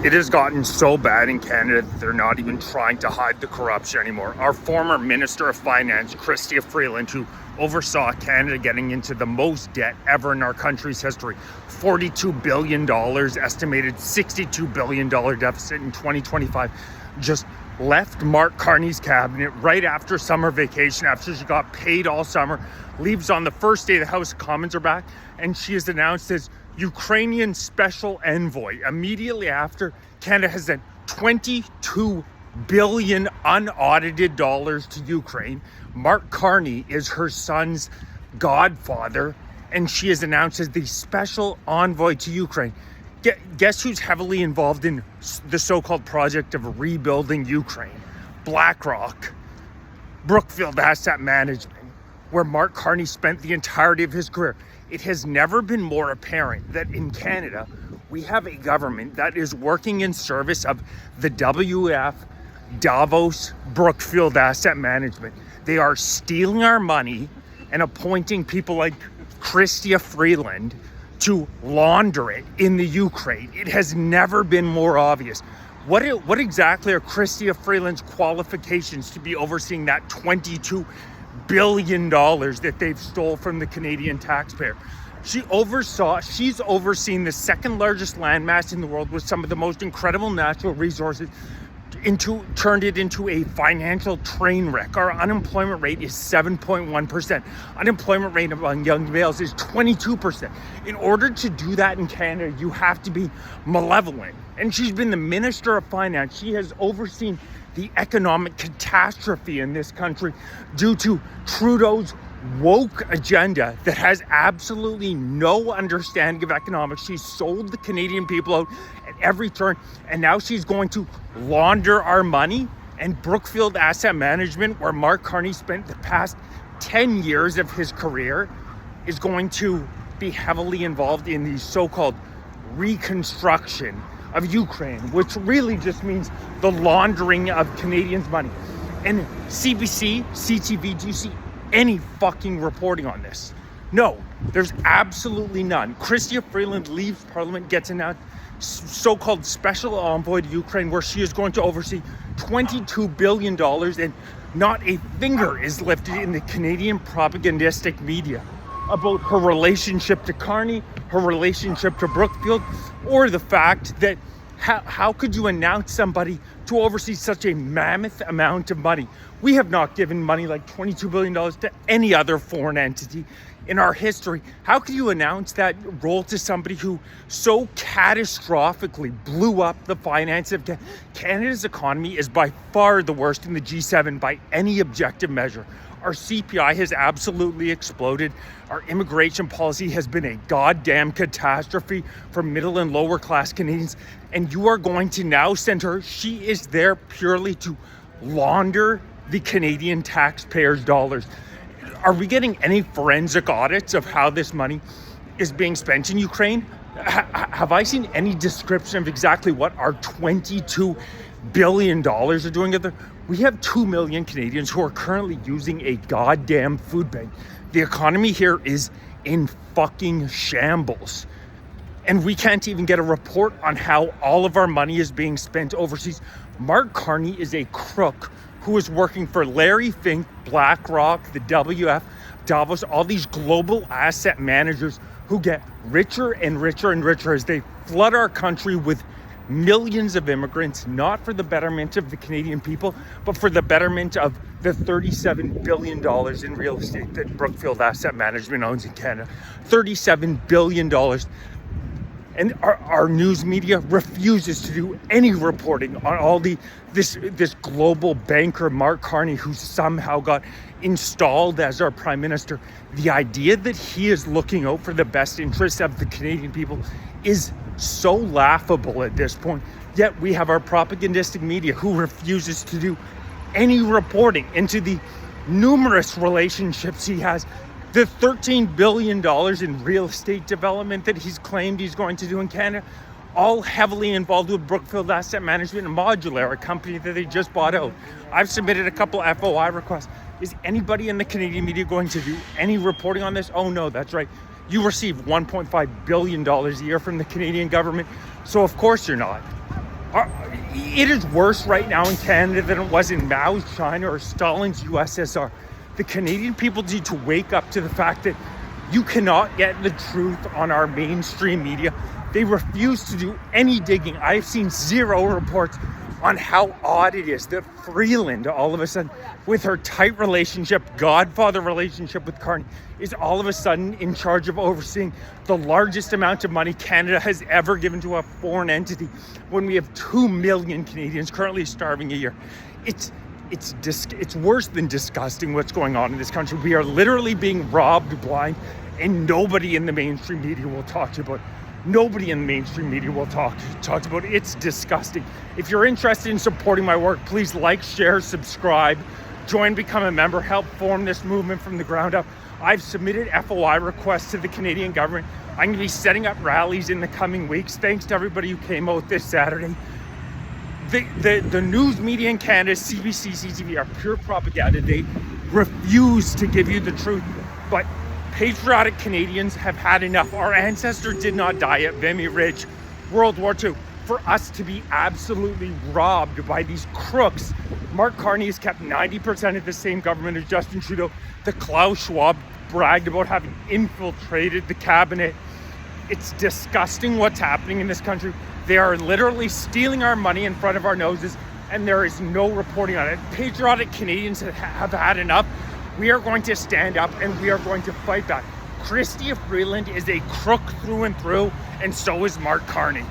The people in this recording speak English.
It has gotten so bad in Canada that they're not even trying to hide the corruption anymore. Our former Minister of Finance, Freeland, who oversaw Canada getting into the most debt ever in our country's history, $42 billion, estimated $62 billion deficit in 2025, just left Mark Carney's cabinet right after summer vacation, after she got paid all summer, leaves on the first day the House of Commons are back, and she is announced as Ukrainian special envoy. Immediately after, Canada has sent $22 billion unaudited dollars to Ukraine. Mark Carney is her son's godfather, and she is announced as the special envoy to Ukraine. Guess who's heavily involved in the so-called project of rebuilding Ukraine? BlackRock, Brookfield Asset Management, where Mark Carney spent the entirety of his career. It has never been more apparent that in Canada, we have a government that is working in service of the WF, Davos, Brookfield Asset Management. They are stealing our money and appointing people like Freeland to launder it in the Ukraine. It has never been more obvious. What exactly are Freeland's qualifications to be overseeing that $22 billion that they've stole from the Canadian taxpayer? She's overseen the second largest landmass in the world with some of the most incredible natural resources, turned it into a financial train wreck. Our unemployment rate is 7.1%. Unemployment rate among young males is 22%. In order to do that in Canada, you have to be malevolent. And she's been the Minister of Finance. She has overseen the economic catastrophe in this country due to Trudeau's woke agenda that has absolutely no understanding of economics. She's sold the Canadian people out at every turn, and now she's going to launder our money. And Brookfield Asset Management, where Mark Carney spent the past 10 years of his career, is going to be heavily involved in the so-called reconstruction of Ukraine, which really just means the laundering of Canadians' money. And CBC, CTV, do you see any fucking reporting on this? No, there's absolutely none. Freeland leaves Parliament, gets announced so-called special envoy to Ukraine, where she is going to oversee $22 billion, and not a finger is lifted in the Canadian propagandistic media about her relationship to Carney, her relationship to Brookfield, or the fact that how could you announce somebody to oversee such a mammoth amount of money? We have not given money like $22 billion to any other foreign entity in our history. How could you announce that role to somebody who so catastrophically blew up the finance of Canada's economy? Is by far the worst in the G7 by any objective measure. Our CPI has absolutely exploded. Our immigration policy has been a goddamn catastrophe for middle and lower class Canadians. And you are going to now send her. She is there purely to launder the Canadian taxpayers' dollars. Are we getting any forensic audits of how this money is being spent in Ukraine? Have I seen any description of exactly what our $22 billion are doing? We have 2 million Canadians who are currently using a goddamn food bank. The economy here is in fucking shambles. And we can't even get a report on how all of our money is being spent overseas. Mark Carney is a crook who is working for Larry Fink, BlackRock, the WF, Davos, all these global asset managers who get richer and richer and richer as they flood our country with millions of immigrants, not for the betterment of the Canadian people, but for the betterment of the $37 billion in real estate that Brookfield Asset Management owns in Canada. $37 billion. And our news media refuses to do any reporting on all this global banker, Mark Carney, who somehow got installed as our prime minister. The idea that he is looking out for the best interests of the Canadian people is so laughable at this point. Yet we have our propagandistic media who refuses to do any reporting into the numerous relationships he has. The $13 billion in real estate development that he's claimed he's going to do in Canada, all heavily involved with Brookfield Asset Management and Modular, a company that they just bought out. I've submitted a couple FOI requests. Is anybody in the Canadian media going to do any reporting on this? Oh no, that's right. You receive $1.5 billion a year from the Canadian government, so of course you're not. It is worse right now in Canada than it was in Mao's China or Stalin's USSR. The Canadian people need to wake up to the fact that you cannot get the truth on our mainstream media. They refuse to do any digging. I've seen zero reports on how odd it is that Freeland, all of a sudden, with her tight relationship, godfather relationship with Carney, is all of a sudden in charge of overseeing the largest amount of money Canada has ever given to a foreign entity when we have 2 million Canadians currently starving a year. It's worse than disgusting what's going on in this country. We are literally being robbed blind, and nobody in the mainstream media will talk to you about it. Nobody in the mainstream media will talk about it. It's disgusting. If you're interested in supporting my work, please like, share, subscribe, join, become a member, help form this movement from the ground up. I've submitted FOI requests to the Canadian government. I'm going to be setting up rallies in the coming weeks. Thanks to everybody who came out this Saturday. The news media in Canada, CBC, CTV, are pure propaganda. They refuse to give you the truth. But patriotic Canadians have had enough. Our ancestors did not die at Vimy Ridge, World War II, for us to be absolutely robbed by these crooks. Mark Carney has kept 90% of the same government as Justin Trudeau. The Klaus Schwab bragged about having infiltrated the cabinet. It's disgusting what's happening in this country. They are literally stealing our money in front of our noses, and there is no reporting on it. Patriotic Canadians have had enough. We are going to stand up and we are going to fight back. Chrystia Freeland is a crook through and through, and so is Mark Carney.